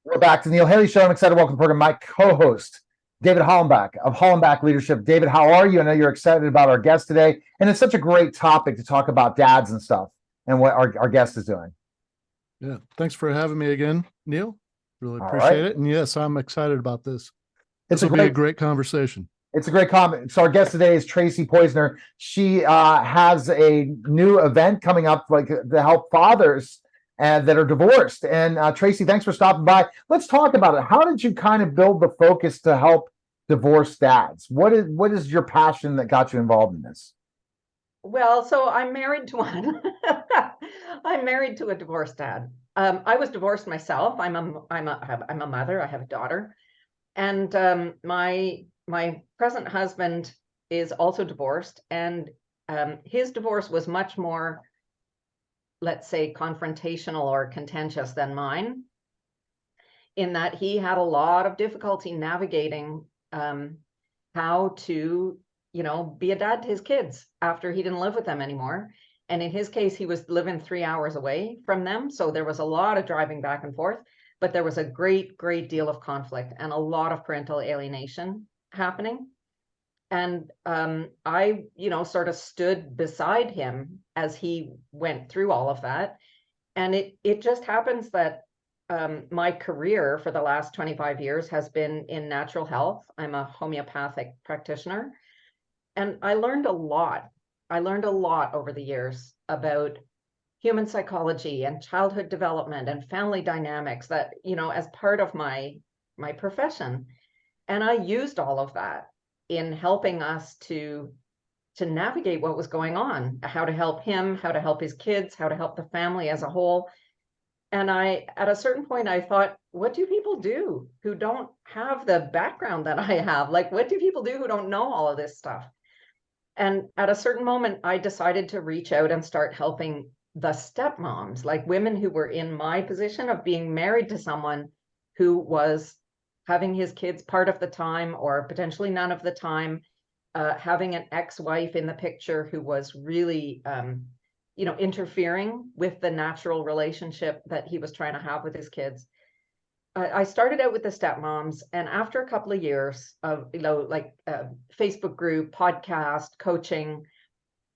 We're back to the Neil Haley Show. I'm excited to welcome to the program my co-host, David Hollenbach of Hollenbach Leadership. David, how are you? I know you're excited about our guest today, and it's such a great topic to talk about dads and stuff and what our guest is doing. Yeah, thanks for having me again, Neil. Really All appreciate right. it. And yes, I'm excited about this. It's This a will be a great great conversation. It's a great comment. So our guest today is Tracy Poizner. She has a new event coming up, like to help fathers that are divorced. And Tracy, thanks for stopping by. Let's talk about it. How did you kind of build the focus to help divorced dads? What is your passion that got you involved in this? Well, so I'm married to one. I'm married to a divorced dad. I was divorced myself. I'm a mother. I have a daughter, and my present husband is also divorced, and his divorce was much more, let's say, confrontational or contentious than mine, in that he had a lot of difficulty navigating how to be a dad to his kids after he didn't live with them anymore. And in his case, he was living 3 hours away from them. So there was a lot of driving back and forth, but there was a great deal of conflict and a lot of parental alienation happening. And I, sort of stood beside him as he went through all of that. And it just happens that my career for the last 25 years has been in natural health. I'm a homeopathic practitioner. And I learned a lot. I learned a lot over the years about human psychology and childhood development and family dynamics that, as part of my profession. And I used all of that in helping us to navigate what was going on, how to help him, how to help his kids, how to help the family as a whole. And at a certain point, I thought, what do people do who don't have the background that I have? Like, what do people do who don't know all of this stuff? And at a certain moment, I decided to reach out and start helping the stepmoms, like women who were in my position of being married to someone who was having his kids part of the time or potentially none of the time, having an ex-wife in the picture who was really, interfering with the natural relationship that he was trying to have with his kids. I started out with the stepmoms, and after a couple of years of, Facebook group, podcast, coaching,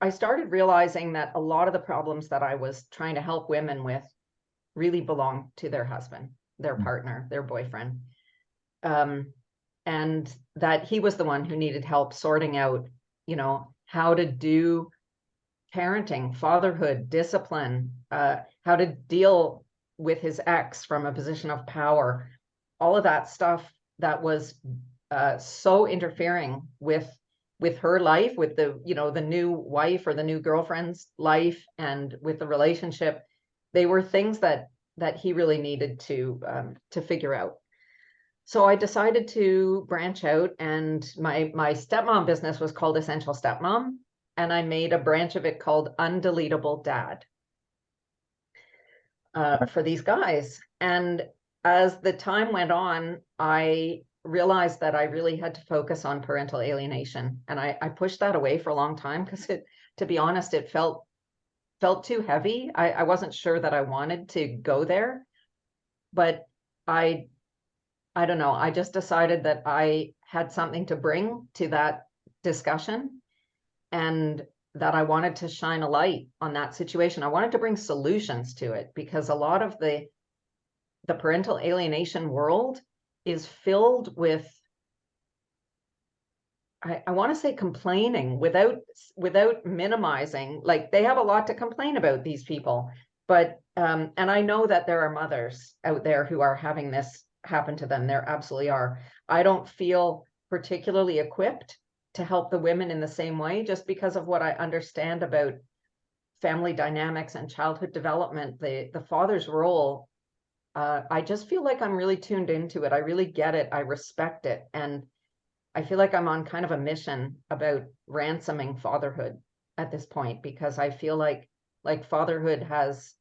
I started realizing that a lot of the problems that I was trying to help women with really belonged to their husband, their partner, their boyfriend. And that he was the one who needed help sorting out, how to do parenting, fatherhood, discipline, how to deal with his ex from a position of power, all of that stuff that was so interfering with her life, with the the new wife or the new girlfriend's life, and with the relationship. They were things that he really needed to figure out. So I decided to branch out, and my stepmom business was called Essential Stepmom, and I made a branch of it called Undeletable Dad. For these guys. And as the time went on, I realized that I really had to focus on parental alienation. And I pushed that away for a long time because to be honest, it felt too heavy. I wasn't sure that I wanted to go there, but I don't know. I just decided that I had something to bring to that discussion, and that I wanted to shine a light on that situation. I wanted to bring solutions to it, because a lot of the parental alienation world is filled with, I want to say, complaining without minimizing. Like, they have a lot to complain about, these people. But and I know that there are mothers out there who are having this happen to them. There absolutely are. I don't feel particularly equipped to help the women in the same way, just because of what I understand about family dynamics and childhood development, the father's role. I just feel like I'm really tuned into it. I really get it. I respect it. And I feel like I'm on kind of a mission about ransoming fatherhood at this point, because I feel like fatherhood has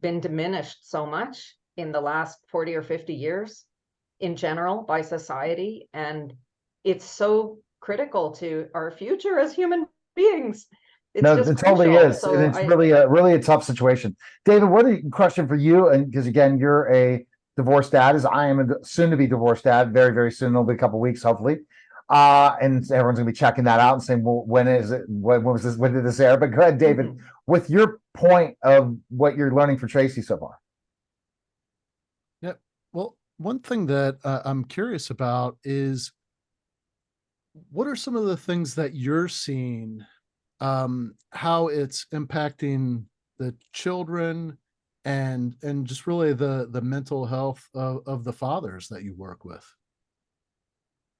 been diminished so much in the last 40 or 50 years in general by society. And it's so critical to our future as human beings. It's No, just it totally crucial. is, So and it's really a tough situation. David, what a question for you, and because again, you're a divorced dad, as I am a soon to be divorced dad. Very, very soon. It'll be a couple weeks, hopefully. And everyone's gonna be checking that out and saying, well, when is it? When was this? When did this air? But go ahead, David, Mhm. with your point of what you're learning for Tracy so far. Yeah. Well, one thing that I'm curious about is what are some of the things that you're seeing, how it's impacting the children and just really the mental health of the fathers that you work with?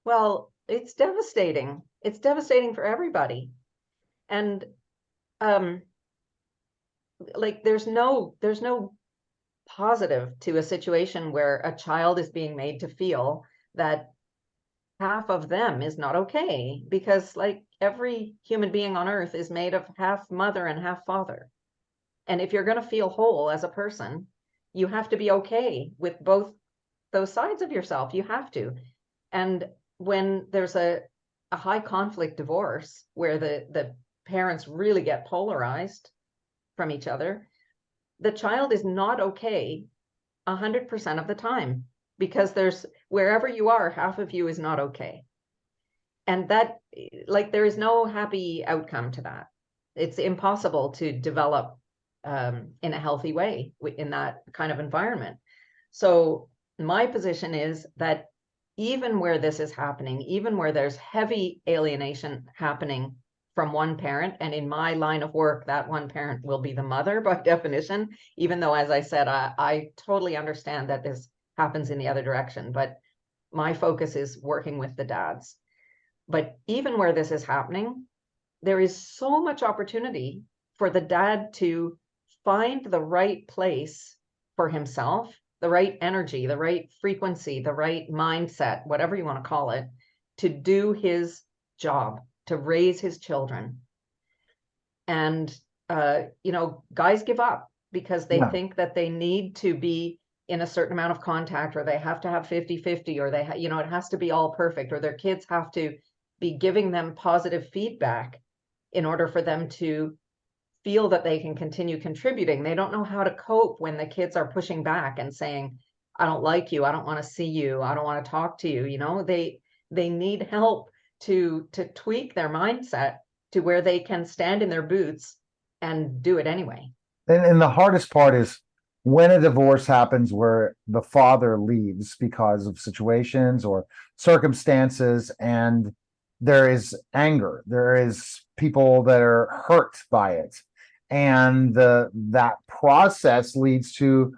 Well, it's devastating. It's devastating for everybody. And um, like there's no positive to a situation where a child is being made to feel that half of them is not okay, because like every human being on earth is made of half mother and half father. And if you're going to feel whole as a person, you have to be okay with both those sides of yourself. You have to. And when there's a high conflict divorce where the parents really get polarized from each other, the child is not okay 100% of the time, because there's wherever you are, half of you is not okay. And that, like, there is no happy outcome to that. It's impossible to develop in a healthy way in that kind of environment. So my position is that even where this is happening, even where there's heavy alienation happening from one parent, and in my line of work, that one parent will be the mother by definition, even though, as I said, I totally understand that this happens in the other direction, but my focus is working with the dads. But even where this is happening, there is so much opportunity for the dad to find the right place for himself, the right energy, the right frequency, the right mindset, whatever you want to call it, to do his job, to raise his children. And, guys give up because they Yeah. think that they need to be in a certain amount of contact, or they have to have 50-50, or it has to be all perfect, or their kids have to be giving them positive feedback in order for them to feel that they can continue contributing. They don't know how to cope when the kids are pushing back and saying, I don't like you, I don't want to see you, I don't want to talk to you. They need help to tweak their mindset to where they can stand in their boots and do it anyway. And the hardest part is when a divorce happens where the father leaves because of situations or circumstances, and there is anger, there is people that are hurt by it, and that process leads to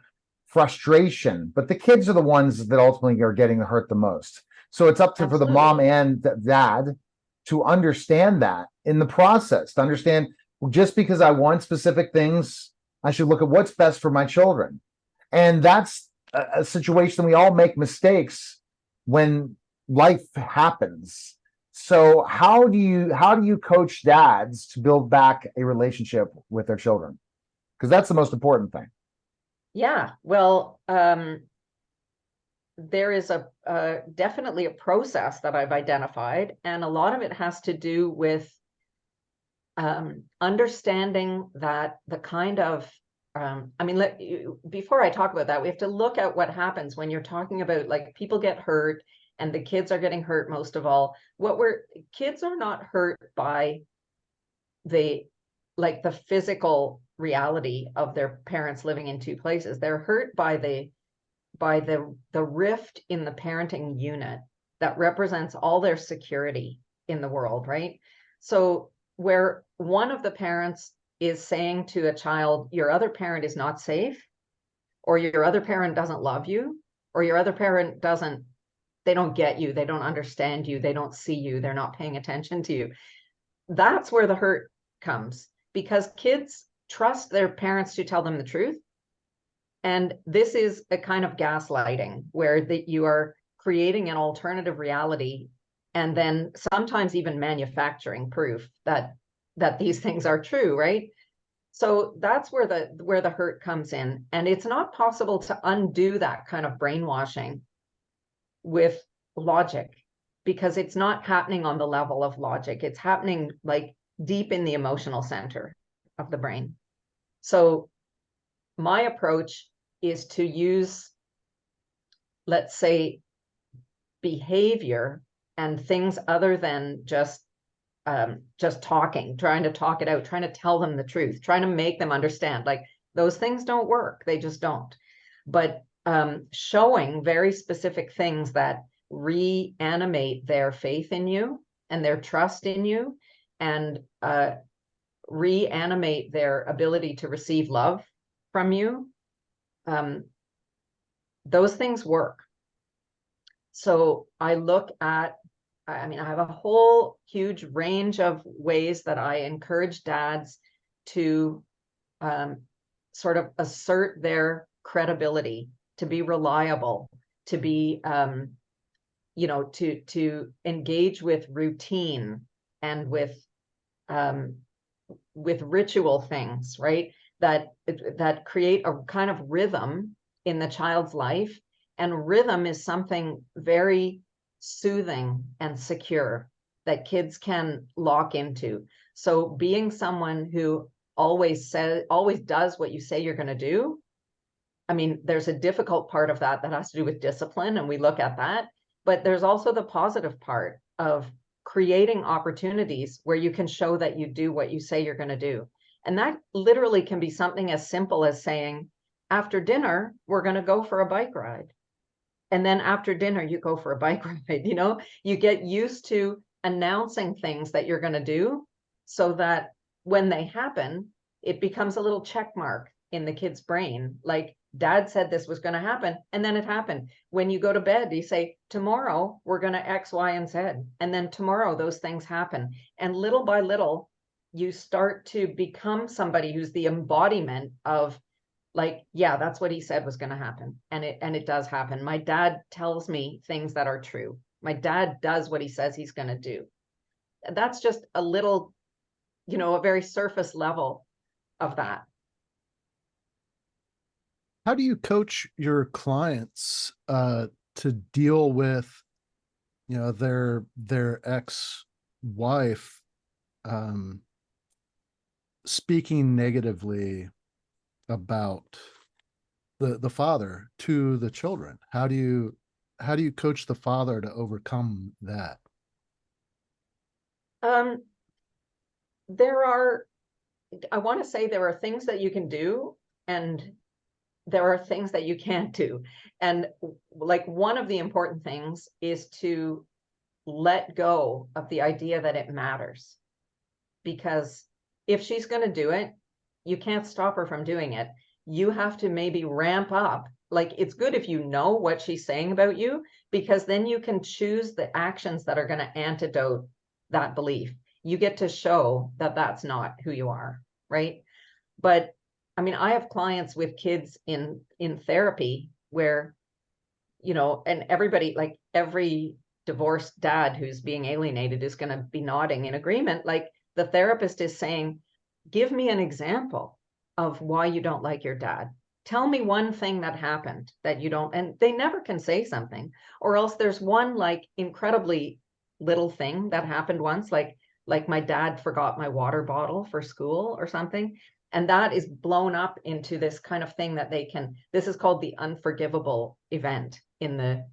frustration. But the kids are the ones that ultimately are getting hurt the most. So it's up to for the mom Absolutely. and the dad to understand that in the process, to understand just because I want specific things, I should look at what's best for my children. And that's a situation we all make mistakes when life happens. So how do you coach dads to build back a relationship with their children? Because that's the most important thing. Yeah, well, there is definitely a process that I've identified, and a lot of it has to do with understanding that the kind of before I talk about that, we have to look at what happens when you're talking about, like, people get hurt and the kids are getting hurt most of all. Kids are not hurt by the the physical reality of their parents living in two places. They're hurt by the rift in the parenting unit that represents all their security in the world, right? So where one of the parents is saying to a child, your other parent is not safe, or your other parent doesn't love you, or your other parent they don't get you, they don't understand you, they don't see you, they're not paying attention to you. That's where the hurt comes, because kids trust their parents to tell them the truth. And this is a kind of gaslighting where you are creating an alternative reality, and then sometimes even manufacturing proof that these things are true, right? So that's where the hurt comes in. And it's not possible to undo that kind of brainwashing with logic, because it's not happening on the level of logic. It's happening like deep in the emotional center of the brain. So my approach is to use let's say, behavior and things other than just talking, trying to talk it out, trying to tell them the truth, trying to make them understand. Like, those things don't work. They just don't. But showing very specific things that reanimate their faith in you and their trust in you, and reanimate their ability to receive love from you, those things work. So I look at, I mean, I have a whole huge range of ways that I encourage dads to sort of assert their credibility, to be reliable, to be, you know, to engage with routine and with ritual things, right? That create a kind of rhythm in the child's life. And rhythm is something very soothing and secure that kids can lock into. So being someone who always does what you say you're going to do. I mean, there's a difficult part of that has to do with discipline, and we look at that. But there's also the positive part of creating opportunities where you can show that you do what you say you're going to do. And that literally can be something as simple as saying, after dinner, we're going to go for a bike ride. And then after dinner, you go for a bike ride. You know, you get used to announcing things that you're going to do, so that when they happen, it becomes a little check mark in the kid's brain. Like, dad said this was going to happen, and then it happened. When you go to bed, you say, tomorrow we're going to X, Y, and Z. And then tomorrow those things happen. And little by little, you start to become somebody who's the embodiment of, like, yeah, that's what he said was going to happen. And it does happen. My dad tells me things that are true. My dad does what he says he's going to do. That's just a little, you know, a very surface level of that. How do you coach your clients to deal with, you know, their ex-wife speaking negatively about the father to the children? How do you coach the father to overcome that? I want to say there are things that you can do, and there are things that you can't do. And like, one of the important things is to let go of the idea that it matters. Because if she's going to do it, you can't stop her from doing it. You have to maybe ramp up. Like, it's good if you know what she's saying about you, because then you can choose the actions that are going to antidote that belief. You get to show that that's not who you are, right? But I mean, I have clients with kids in therapy where, you know, and everybody, like, every divorced dad who's being alienated is going to be nodding in agreement. Like, the therapist is saying, give me an example of why you don't like your dad. Tell me one thing that happened that you don't, and they never can say something, or else there's one, like, incredibly little thing that happened once, like my dad forgot my water bottle for school or something. And that is blown up into this kind of thing that this is called the unforgivable event in the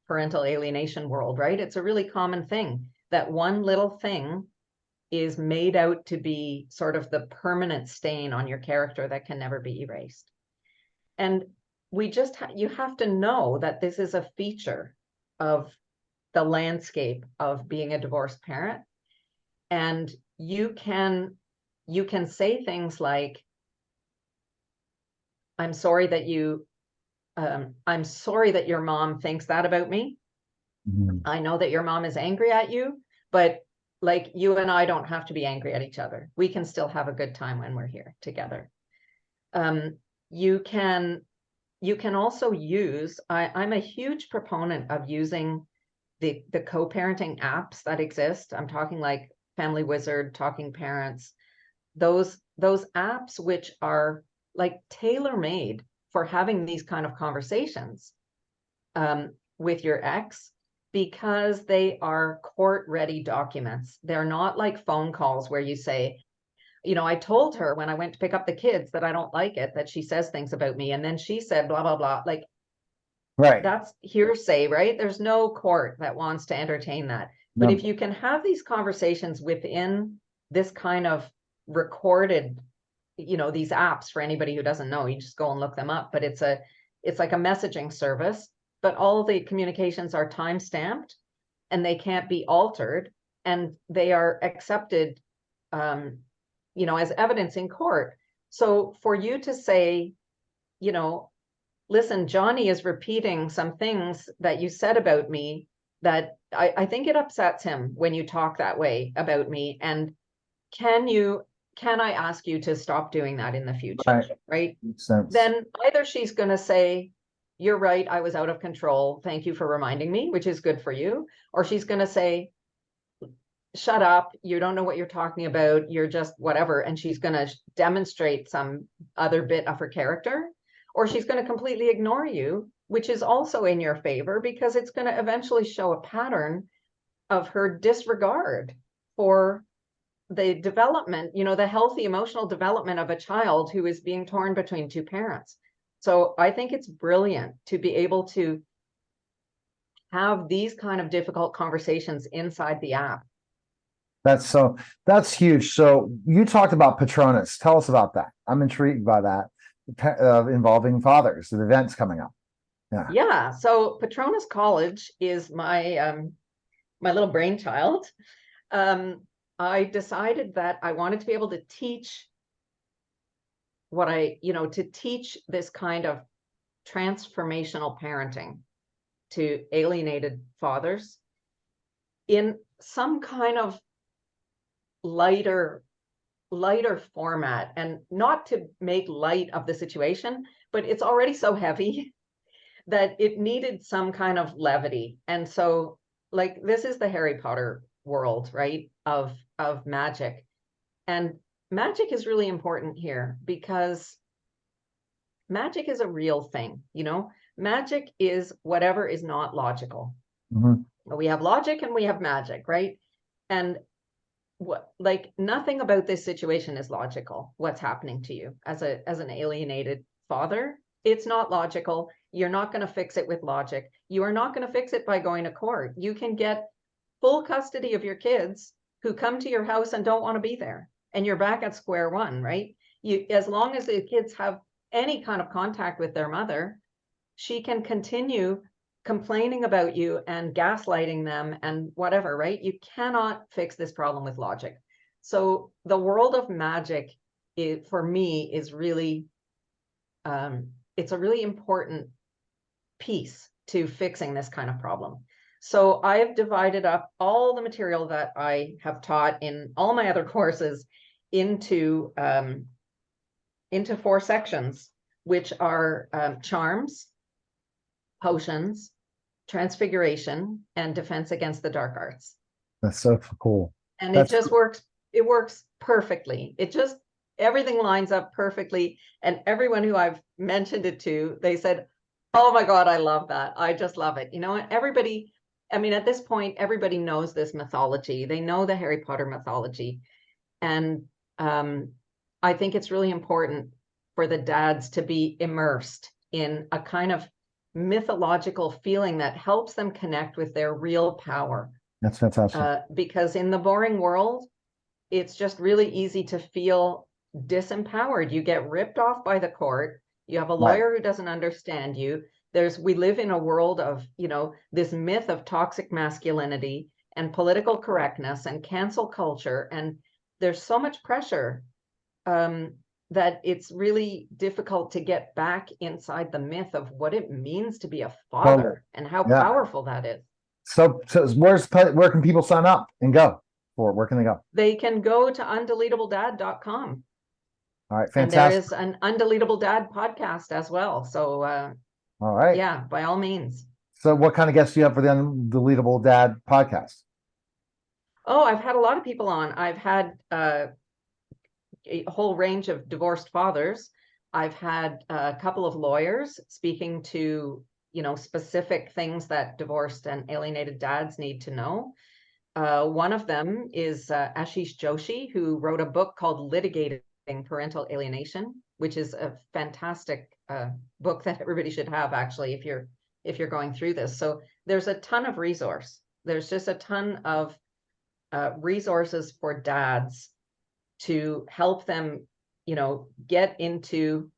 parental alienation world, right? It's a really common thing that one little thing is made out to be sort of the permanent stain on your character that can never be erased. And you have to know that this is a feature of the landscape of being a divorced parent. And you can say things like, I'm sorry that your mom thinks that about me. Mm-hmm. I know that your mom is angry at you, but, like, you and I don't have to be angry at each other. We can still have a good time when we're here together. You can also use, I'm a huge proponent of using the co-parenting apps that exist. I'm talking like Family Wizard, Talking Parents, those apps which are like tailor-made for having these kind of conversations with your ex, because they are court-ready documents. They're not like phone calls where you say, you know, I told her when I went to pick up the kids that I don't like it, that she says things about me, and then she said blah, blah, blah. Like, Right. That's hearsay, right? There's no court that wants to entertain that. But No. if you can have these conversations within this kind of recorded, these apps, for anybody who doesn't know, you just go and look them up, but it's like a messaging service, but all the communications are time stamped and they can't be altered, and they are accepted, as evidence in court. So for you to say, listen, Johnny is repeating some things that you said about me that I think it upsets him when you talk that way about me. And can I ask you to stop doing that in the future? Right. Makes sense. Then either she's going to say, you're right, I was out of control, thank you for reminding me, which is good for you. Or she's going to say, shut up, you don't know what you're talking about, you're just whatever. And she's going to demonstrate some other bit of her character. Or she's going to completely ignore you, which is also in your favor, because it's going to eventually show a pattern of her disregard for the development, the healthy emotional development of a child who is being torn between two parents. So I think it's brilliant to be able to have these kind of difficult conversations inside the app. That's huge. So you talked about Patronus. Tell us about that. I'm intrigued by that, involving fathers, the events coming up. Yeah. So Patronus College is my little brainchild. I decided that I wanted to be able to teach to teach this kind of transformational parenting to alienated fathers in some kind of lighter format, and not to make light of the situation, but it's already so heavy that it needed some kind of levity. And so, like, this is the Harry Potter world, right, of magic. And magic is really important here because magic is a real thing. Magic is whatever is not logical. Mm-hmm. We have logic and we have magic, right? And nothing about this situation is logical. What's happening to you as an alienated father, it's not logical. You're not going to fix it with logic. You are not going to fix it by going to court. You can get full custody of your kids who come to your house and don't want to be there, and you're back at square one, right? As long as the kids have any kind of contact with their mother, she can continue complaining about you and gaslighting them and whatever, right? You cannot fix this problem with logic. So the world of magic, for me, is really, it's a really important piece to fixing this kind of problem. So I've divided up all the material that I have taught in all my other courses into 4 sections, which are charms, potions, transfiguration, and defense against the dark arts. That's so cool. And it just works. It works perfectly. Everything lines up perfectly. And everyone who I've mentioned it to, they said, oh my God, I love that. I just love it. Everybody, at this point, everybody knows this mythology. They know the Harry Potter mythology. And I think it's really important for the dads to be immersed in a kind of mythological feeling that helps them connect with their real power. That's fantastic. Because in the boring world, it's just really easy to feel disempowered. You get ripped off by the court. You have a lawyer who doesn't understand you. We live in a world of, this myth of toxic masculinity and political correctness and cancel culture. And there's so much pressure that it's really difficult to get back inside the myth of what it means to be a father and how powerful that is. So where can people sign up and go? Where can they go? They can go to undeletable.dad.com. All right, fantastic. And there is an Undeletable Dad podcast as well. So all right. Yeah, by all means. So what kind of guests do you have for the Undeletable Dad podcast? Oh, I've had a lot of people on. I've had a whole range of divorced fathers. I've had a couple of lawyers speaking to, specific things that divorced and alienated dads need to know. One of them is Ashish Joshi, who wrote a book called Litigating Parental Alienation, which is a fantastic book that everybody should have, actually, if you're if you're going through this. So there's a ton of resource. There's just a ton of resources for dads to help them, get into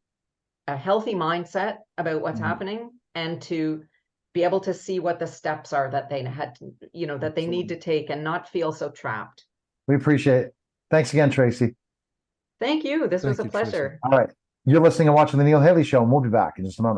a healthy mindset about what's happening, and to be able to see what the steps are that they had to, that they need to take, and not feel so trapped. We appreciate it. Thanks again, Tracy. Thank you. This was Thank a you, Tracy. pleasure. All right. You're listening and watching The Neil Haley Show, and we'll be back in just a moment.